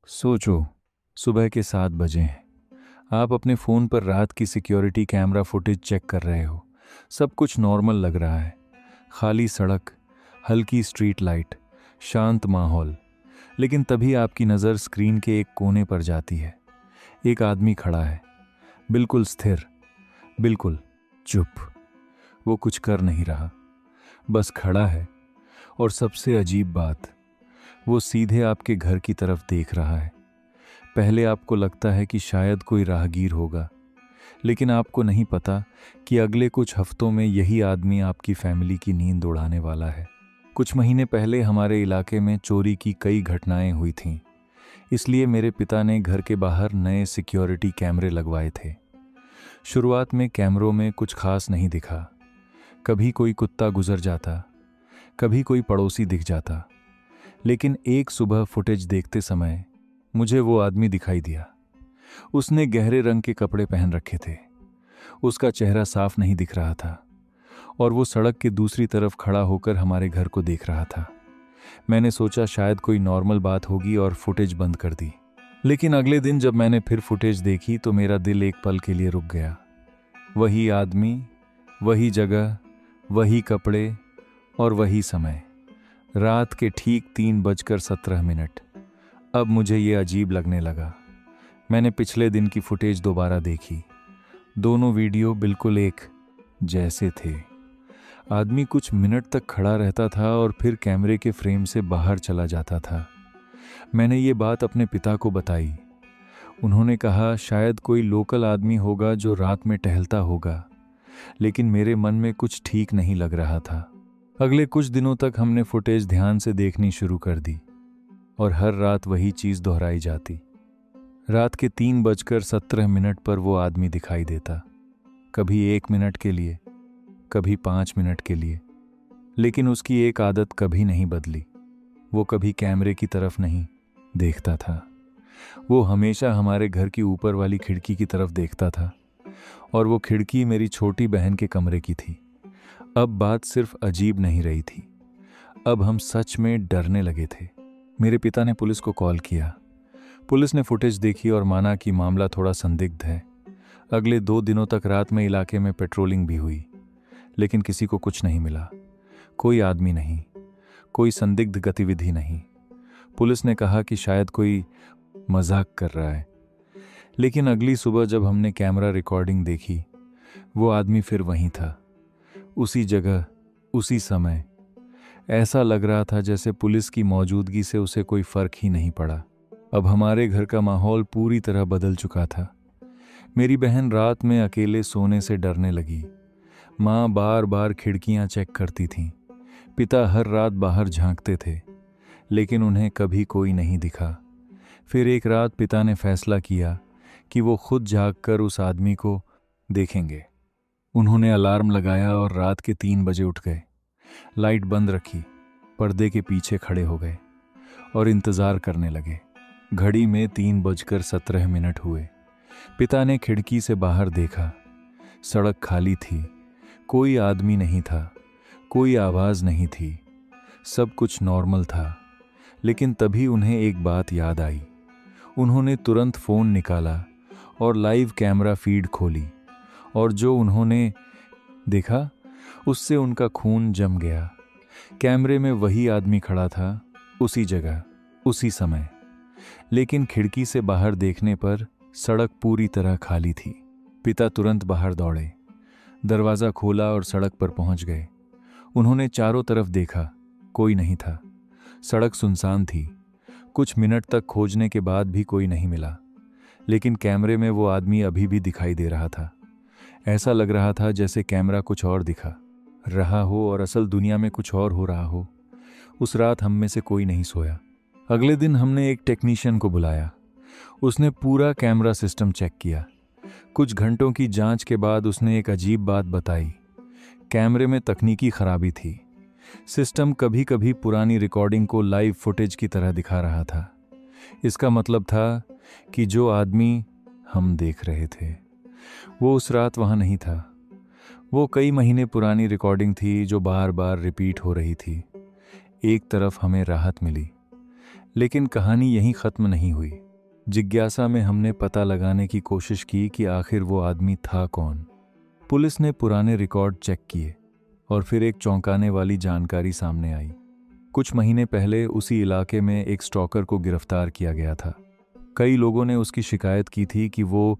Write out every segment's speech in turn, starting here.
सोचो, सुबह के 7 बजे हैं। आप अपने फ़ोन पर रात की सिक्योरिटी कैमरा फुटेज चेक कर रहे हो। सब कुछ नॉर्मल लग रहा है। खाली सड़क, हल्की स्ट्रीट लाइट, शांत माहौल। लेकिन तभी आपकी नज़र स्क्रीन के एक कोने पर जाती है। एक आदमी खड़ा है, बिल्कुल स्थिर, बिल्कुल चुप। वो कुछ कर नहीं रहा, बस खड़ा है। और सबसे अजीब बात, वो सीधे आपके घर की तरफ देख रहा है। पहले आपको लगता है कि शायद कोई राहगीर होगा, लेकिन आपको नहीं पता कि अगले कुछ हफ्तों में यही आदमी आपकी फैमिली की नींद उड़ाने वाला है। कुछ महीने पहले हमारे इलाके में चोरी की कई घटनाएं हुई थीं, इसलिए मेरे पिता ने घर के बाहर नए सिक्योरिटी कैमरे लगवाए थे। शुरुआत में कैमरों में कुछ खास नहीं दिखा। कभी कोई कुत्ता गुजर जाता, कभी कोई पड़ोसी दिख जाता। लेकिन एक सुबह फुटेज देखते समय मुझे वो आदमी दिखाई दिया। उसने गहरे रंग के कपड़े पहन रखे थे, उसका चेहरा साफ नहीं दिख रहा था, और वो सड़क के दूसरी तरफ खड़ा होकर हमारे घर को देख रहा था। मैंने सोचा शायद कोई नॉर्मल बात होगी और फुटेज बंद कर दी। लेकिन अगले दिन जब मैंने फिर फुटेज देखी तो मेरा दिल एक पल के लिए रुक गया। वही आदमी, वही जगह, वही कपड़े और वही समय। रात के ठीक 3:17। अब मुझे ये अजीब लगने लगा। मैंने पिछले दिन की फुटेज दोबारा देखी। दोनों वीडियो बिल्कुल एक जैसे थे। आदमी कुछ मिनट तक खड़ा रहता था और फिर कैमरे के फ्रेम से बाहर चला जाता था। मैंने ये बात अपने पिता को बताई। उन्होंने कहा शायद कोई लोकल आदमी होगा जो रात में टहलता होगा, लेकिन मेरे मन में कुछ ठीक नहीं लग रहा था। अगले कुछ दिनों तक हमने फुटेज ध्यान से देखनी शुरू कर दी, और हर रात वही चीज़ दोहराई जाती। रात के 3:17 पर वो आदमी दिखाई देता, कभी 1 मिनट के लिए, कभी 5 मिनट के लिए। लेकिन उसकी एक आदत कभी नहीं बदली। वो कभी कैमरे की तरफ नहीं देखता था। वो हमेशा हमारे घर की ऊपर वाली खिड़की की तरफ देखता था, और वो खिड़की मेरी छोटी बहन के कमरे की थी। अब बात सिर्फ अजीब नहीं रही थी, अब हम सच में डरने लगे थे। मेरे पिता ने पुलिस को कॉल किया। पुलिस ने फुटेज देखी और माना कि मामला थोड़ा संदिग्ध है। अगले 2 दिनों तक रात में इलाके में पेट्रोलिंग भी हुई, लेकिन किसी को कुछ नहीं मिला। कोई आदमी नहीं, कोई संदिग्ध गतिविधि नहीं। पुलिस ने कहा कि शायद कोई मजाक कर रहा है। लेकिन अगली सुबह जब हमने कैमरा रिकॉर्डिंग देखी, वो आदमी फिर वहीं था, उसी जगह, उसी समय। ऐसा लग रहा था जैसे पुलिस की मौजूदगी से उसे कोई फर्क ही नहीं पड़ा। अब हमारे घर का माहौल पूरी तरह बदल चुका था। मेरी बहन रात में अकेले सोने से डरने लगी। माँ बार बार खिड़कियाँ चेक करती थीं। पिता हर रात बाहर झांकते थे, लेकिन उन्हें कभी कोई नहीं दिखा। फिर एक रात पिता ने फैसला किया कि वो खुद जागकर उस आदमी को देखेंगे। उन्होंने अलार्म लगाया और रात के 3 बजे उठ गए। लाइट बंद रखी, पर्दे के पीछे खड़े हो गए और इंतज़ार करने लगे। घड़ी में 3:17 हुए। पिता ने खिड़की से बाहर देखा। सड़क खाली थी, कोई आदमी नहीं था, कोई आवाज़ नहीं थी, सब कुछ नॉर्मल था। लेकिन तभी उन्हें एक बात याद आई। उन्होंने तुरंत फ़ोन निकाला और लाइव कैमरा फीड खोली, और जो उन्होंने देखा उससे उनका खून जम गया। कैमरे में वही आदमी खड़ा था, उसी जगह, उसी समय। लेकिन खिड़की से बाहर देखने पर सड़क पूरी तरह खाली थी। पिता तुरंत बाहर दौड़े, दरवाज़ा खोला और सड़क पर पहुंच गए। उन्होंने चारों तरफ देखा, कोई नहीं था। सड़क सुनसान थी। कुछ मिनट तक खोजने के बाद भी कोई नहीं मिला, लेकिन कैमरे में वो आदमी अभी भी दिखाई दे रहा था। ऐसा लग रहा था जैसे कैमरा कुछ और दिखा रहा हो और असल दुनिया में कुछ और हो रहा हो। उस रात हम में से कोई नहीं सोया। अगले दिन हमने एक टेक्नीशियन को बुलाया। उसने पूरा कैमरा सिस्टम चेक किया। कुछ घंटों की जांच के बाद उसने एक अजीब बात बताई। कैमरे में तकनीकी खराबी थी। सिस्टम कभी कभी पुरानी रिकॉर्डिंग को लाइव फुटेज की तरह दिखा रहा था। इसका मतलब था कि जो आदमी हम देख रहे थे वो उस रात वहाँ नहीं था। वो कई महीने पुरानी रिकॉर्डिंग थी जो बार बार रिपीट हो रही थी। एक तरफ हमें राहत मिली, लेकिन कहानी यहीं ख़त्म नहीं हुई। जिज्ञासा में हमने पता लगाने की कोशिश की कि आखिर वो आदमी था कौन। पुलिस ने पुराने रिकॉर्ड चेक किए और फिर एक चौंकाने वाली जानकारी सामने आई। कुछ महीने पहले उसी इलाके में एक स्टॉकर को गिरफ्तार किया गया था। कई लोगों ने उसकी शिकायत की थी कि वो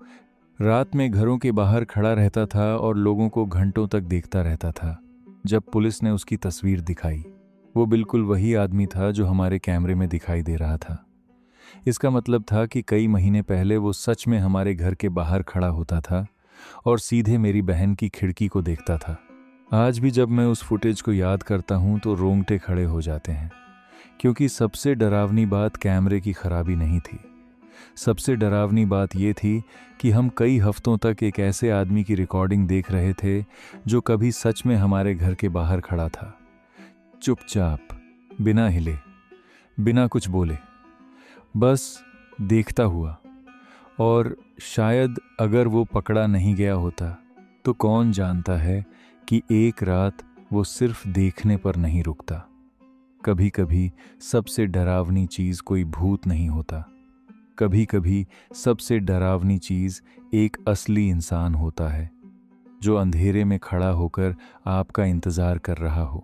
रात में घरों के बाहर खड़ा रहता था और लोगों को घंटों तक देखता रहता था। जब पुलिस ने उसकी तस्वीर दिखाई, वो बिल्कुल वही आदमी था जो हमारे कैमरे में दिखाई दे रहा था। इसका मतलब था कि कई महीने पहले वो सच में हमारे घर के बाहर खड़ा होता था और सीधे मेरी बहन की खिड़की को देखता था। आज भी जब मैं उस फुटेज को याद करता हूँ तो रोंगटे खड़े हो जाते हैं, क्योंकि सबसे डरावनी बात कैमरे की खराबी नहीं थी। सबसे डरावनी बात ये थी कि हम कई हफ्तों तक एक ऐसे आदमी की रिकॉर्डिंग देख रहे थे जो कभी सच में हमारे घर के बाहर खड़ा था, चुपचाप, बिना हिले, बिना कुछ बोले, बस देखता हुआ। और शायद अगर वो पकड़ा नहीं गया होता तो कौन जानता है कि एक रात वो सिर्फ देखने पर नहीं रुकता। कभी कभी सबसे डरावनी चीज़ कोई भूत नहीं होता, कभी कभी सबसे डरावनी चीज़ एक असली इंसान होता है जो अंधेरे में खड़ा होकर आपका इंतज़ार कर रहा हो।